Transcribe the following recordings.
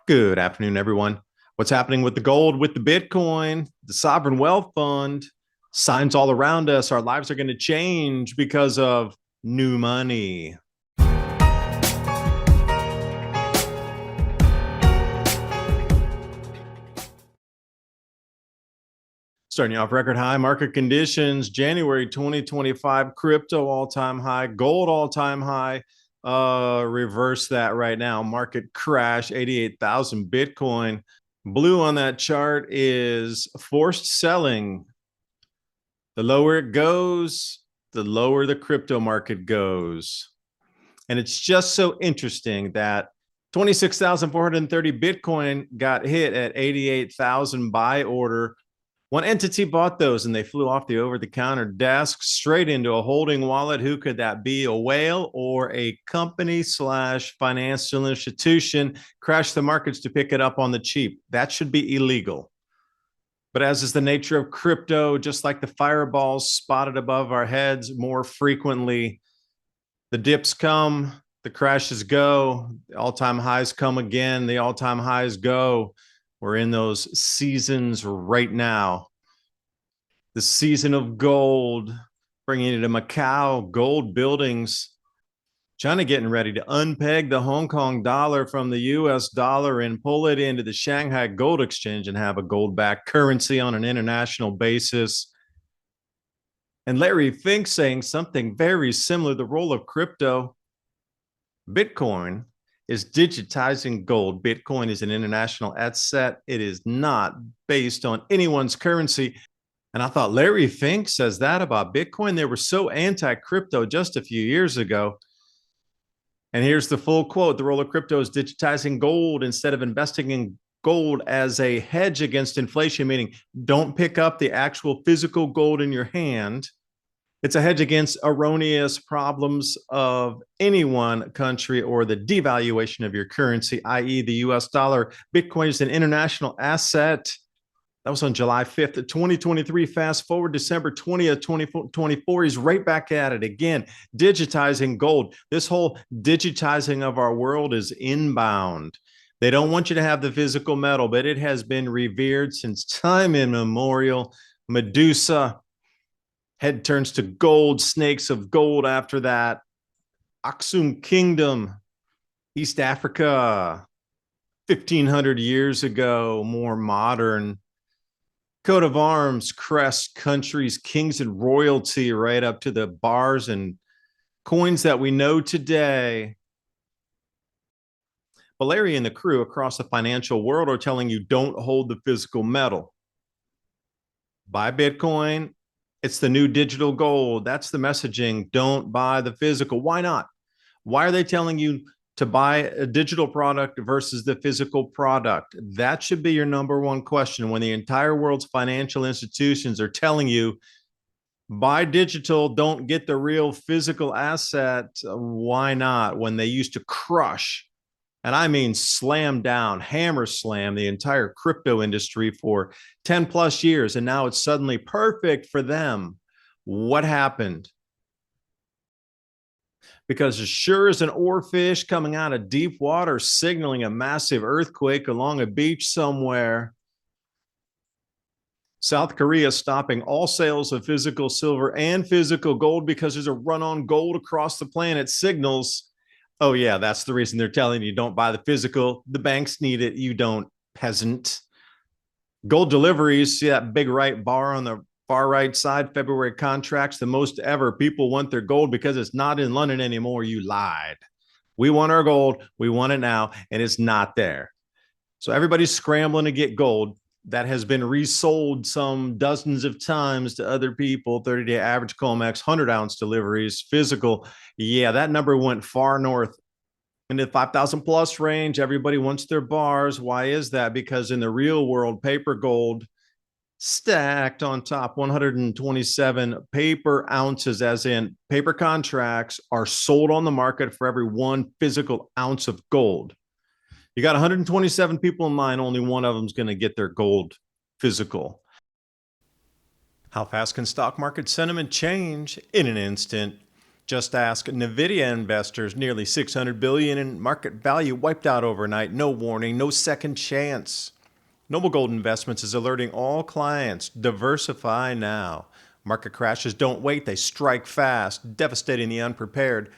Good afternoon, everyone. What's happening with the gold, with the Bitcoin, the sovereign wealth fund? Signs all around us. Our lives are going to change because of new money. Starting off record high market conditions, January 2025, crypto all-time high, gold all-time high. Reverse that right now. Market crash, 88,000 Bitcoin. Blue on that chart is forced selling. The lower it goes, the lower the crypto market goes. And it's just so interesting that 26,430 Bitcoin got hit at 88,000 buy order. One entity bought those and they flew off the over-the-counter desk straight into a holding wallet. Who could that be? A whale or a company slash financial institution crashed the markets to pick it up on the cheap. That should be illegal. But as is the nature of crypto, just like the fireballs spotted above our heads more frequently, the dips come, the crashes go, the all-time highs come again, the all-time highs go. We're in those seasons right now. The season of gold, bringing it to Macau, gold buildings. China getting ready to unpeg the Hong Kong dollar from the US dollar and pull it into the Shanghai Gold Exchange and have a gold-backed currency on an international basis. And Larry Fink saying something very similar, the role of crypto. Bitcoin is digitizing gold. Bitcoin is an international asset. It is not based on anyone's currency. And I thought Larry Fink says that about Bitcoin. They were so anti-crypto just a few years ago. And here's the full quote. The role of crypto is digitizing gold instead of investing in gold as a hedge against inflation, meaning don't pick up the actual physical gold in your hand. It's a hedge against erroneous problems of any one country or the devaluation of your currency, i.e. the US dollar. Bitcoin is an international asset. That was on July 5th, 2023. Fast forward December 20th, 2024. He's right back at it again, digitizing gold. This whole digitizing of our world is inbound. They don't want you to have the physical metal, but it has been revered since time immemorial. Medusa, head turns to gold, snakes of gold after that. Aksum Kingdom, East Africa, 1,500 years ago, more modern. Coat of arms, crest, countries, kings, and royalty, right up to the bars and coins that we know today. But Larry and the crew across the financial world are telling you don't hold the physical metal. Buy Bitcoin. It's the new digital gold. That's the messaging. Don't buy the physical. Why not? Why are they telling you to buy a digital product versus the physical product? That should be your number one question when the entire world's financial institutions are telling you buy digital, don't get the real physical asset. Why not? When they used to crush, and I mean slam down, hammer slam the entire crypto industry for 10 plus years, and now it's suddenly perfect for them. What happened? Because as sure as an oarfish coming out of deep water signaling a massive earthquake along a beach somewhere, South Korea stopping all sales of physical silver and physical gold because there's a run on gold across the planet. Signals, oh yeah, that's the reason they're telling you don't buy the physical. The banks need it. You don't, peasant. Gold deliveries, see that big right bar on the far right side, February contracts, the most ever. People want their gold because it's not in London anymore. You lied. We want our gold. We want it now, and it's not there. So everybody's scrambling to get gold that has been resold some dozens of times to other people. 30-day average COMEX, 100-ounce deliveries, physical. Yeah, that number went far north into the 5,000 plus range. Everybody wants their bars. Why is that? Because in the real world, paper gold stacked on top, 127 paper ounces, as in paper contracts, are sold on the market for every one physical ounce of gold. You got 127 people in line, only one of them is going to get their gold physical. How fast can stock market sentiment change? In an instant. Just ask Nvidia investors, nearly 600 billion in market value wiped out overnight. No warning, no second chance. Noble Gold Investments is alerting all clients, diversify now. Market crashes don't wait, they strike fast, devastating the unprepared.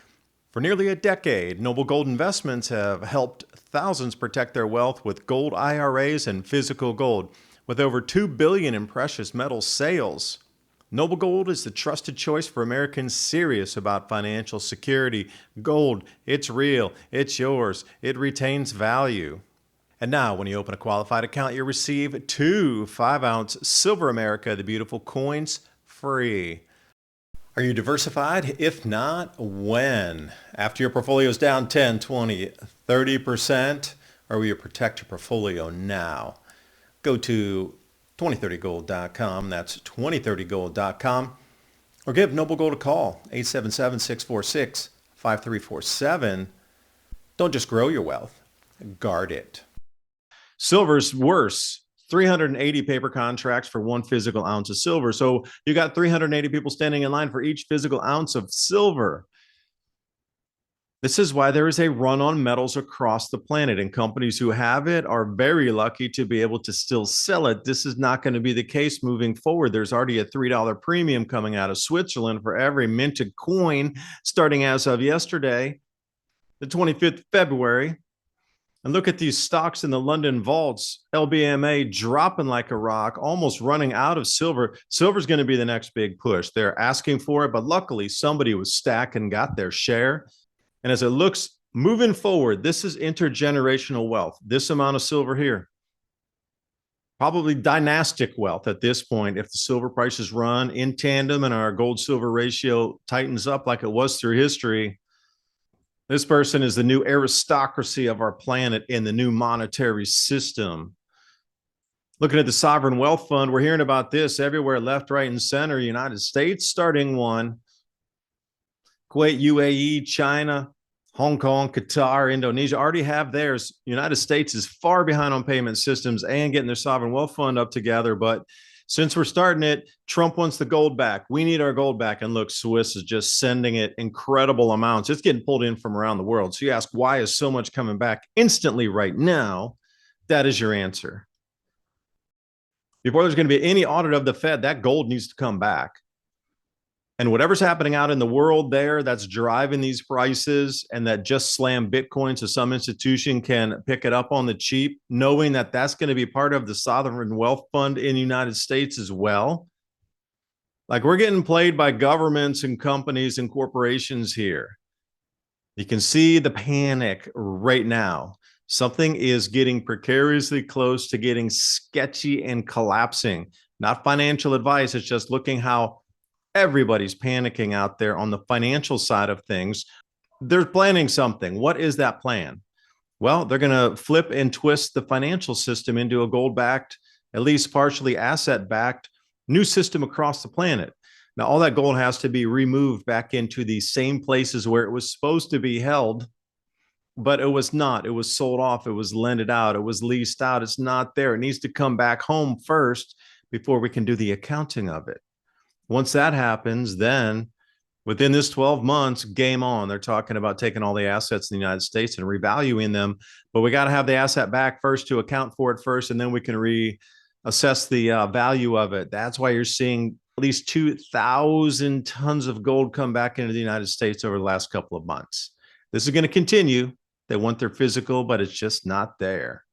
For nearly a decade, Noble Gold Investments have helped thousands protect their wealth with gold IRAs and physical gold. With over $2 billion in precious metal sales, Noble Gold is the trusted choice for Americans serious about financial security. Gold, it's real, it's yours, it retains value. And now, when you open a qualified account, you'll receive 2 5-ounce Silver America, the beautiful coins, free. Are you diversified? If not, when? After your portfolio is down 10, 20, 30%, or will you protect your portfolio now? Go to 2030gold.com. That's 2030gold.com. Or give Noble Gold a call, 877-646-5347. Don't just grow your wealth, guard it. Silver's worse. 380 paper contracts for 1 physical ounce of silver. So you got 380 people standing in line for each physical ounce of silver. This is why there is a run on metals across the planet, and companies who have it are very lucky to be able to still sell it. This is not going to be the case moving forward. There's already a $3 premium coming out of Switzerland for every minted coin starting as of yesterday, the 25th of February. And look at these stocks in the London vaults, LBMA dropping like a rock, almost running out of silver. Silver's going to be the next big push. They're asking for it, but luckily somebody was stacked and got their share. And as it looks moving forward, this is intergenerational wealth. This amount of silver here, probably dynastic wealth at this point. If the silver prices run in tandem and our gold silver ratio tightens up like it was through history, this person is the new aristocracy of our planet in the new monetary system. Looking at the sovereign wealth fund, we're hearing about this everywhere, left, right, and center. United States starting one. Kuwait, UAE, China, Hong Kong, Qatar, Indonesia already have theirs. United States is far behind on payment systems and getting their sovereign wealth fund up together. But since we're starting it, Trump wants the gold back. We need our gold back. And look, Swiss is just sending it incredible amounts. It's getting pulled in from around the world. So you ask, why is so much coming back instantly right now? That is your answer. Before there's going to be any audit of the Fed, that gold needs to come back. And whatever's happening out in the world there that's driving these prices and that just slam Bitcoin so some institution can pick it up on the cheap, knowing that that's going to be part of the sovereign wealth fund in the United States as well. Like, we're getting played by governments and companies and corporations here. You can see the panic right now. Something is getting precariously close to getting sketchy and collapsing. Not financial advice. It's just looking how everybody's panicking out there on the financial side of things. They're planning something. What is that plan? Well, they're going to flip and twist the financial system into a gold-backed, at least partially asset-backed, new system across the planet. Now, all that gold has to be removed back into the same places where it was supposed to be held, but it was not. It was sold off. It was lended out. It was leased out. It's not there. It needs to come back home first before we can do the accounting of it. Once that happens, then within this 12 months, game on. They're talking about taking all the assets in the United States and revaluing them. But we got to have the asset back first to account for it first, and then we can reassess the value of it. That's why you're seeing at least 2,000 tons of gold come back into the United States over the last couple of months. This is going to continue. They want their physical, but it's just not there.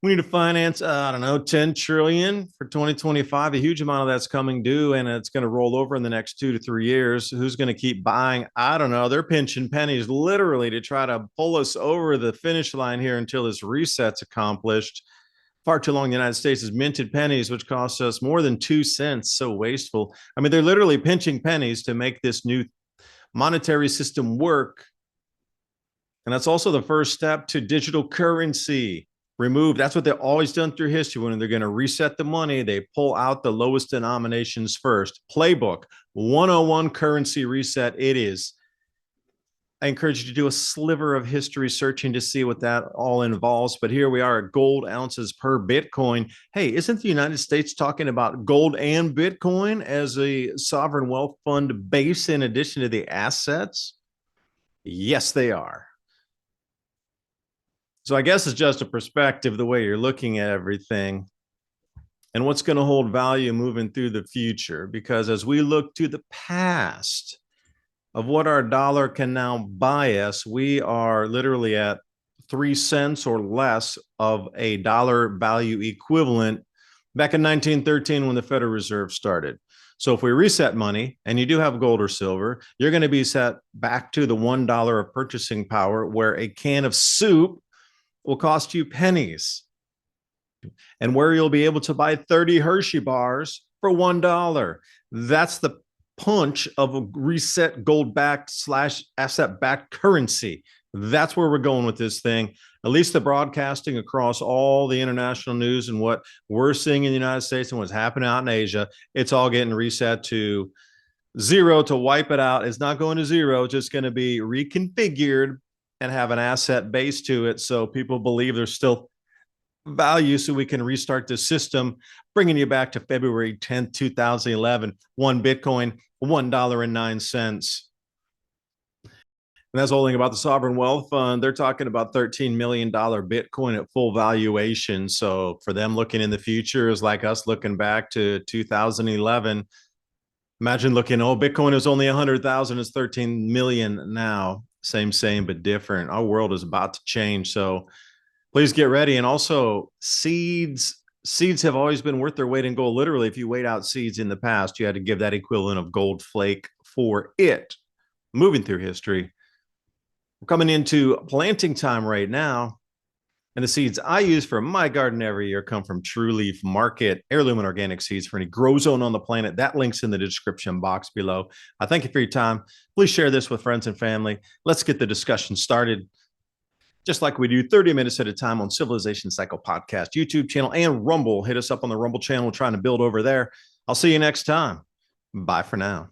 We need to finance, 10 trillion for 2025. A huge amount of that's coming due, and it's going to roll over in the next 2 to 3 years. Who's going to keep buying? I don't know. They're pinching pennies literally to try to pull us over the finish line here until this reset's accomplished. Far too long, the United States has minted pennies, which costs us more than 2 cents. So wasteful. I mean, they're literally pinching pennies to make this new monetary system work. And that's also the first step to digital currency. Remove. That's what they've always done through history. When they're going to reset the money, they pull out the lowest denominations first. Playbook 101 currency reset. It is I encourage you to do a sliver of history searching to see what that all involves. But here we are at gold ounces per Bitcoin. Hey, isn't the United States talking about gold and Bitcoin as a sovereign wealth fund base in addition to the assets? Yes, they are. So I guess it's just a perspective, the way you're looking at everything and what's going to hold value moving through the future. Because as we look to the past, of what our dollar can now buy us, we are literally at 3 cents or less of a dollar value equivalent back in 1913 when the Federal Reserve started. So if we reset money and you do have gold or silver, you're going to be set back to the $1 of purchasing power, where a can of soup will cost you pennies, and where you'll be able to buy 30 Hershey bars for $1. That's the punch of a reset gold backed slash asset backed currency. That's where we're going with this thing. At least the broadcasting across all the international news and what we're seeing in the United States and what's happening out in Asia, it's all getting reset to zero to wipe it out. It's not going to zero, it's just going to be reconfigured and have an asset base to it. So people believe there's still value, so we can restart the system, bringing you back to February 10th, 2011, one Bitcoin, $1.09. And that's the whole thing about the Sovereign Wealth Fund. They're talking about $13 million Bitcoin at full valuation. So for them looking in the future is like us looking back to 2011. Imagine looking, oh, Bitcoin is only 100,000, it's 13 million now. Same, but different. Our world is about to change. So please get ready. And also seeds have always been worth their weight in gold. Literally, if you weighed out seeds in the past, you had to give that equivalent of gold flake for it. Moving through history, we're coming into planting time right now. And the seeds I use for my garden every year come from True Leaf Market, heirloom and organic seeds for any grow zone on the planet. That link's in the description box below. I thank you for your time. Please share this with friends and family. Let's get the discussion started, just like we do 30 minutes at a time on Civilization Cycle Podcast, YouTube channel, and Rumble. Hit us up on the Rumble channel. We're trying to build over there. I'll see you next time. Bye for now.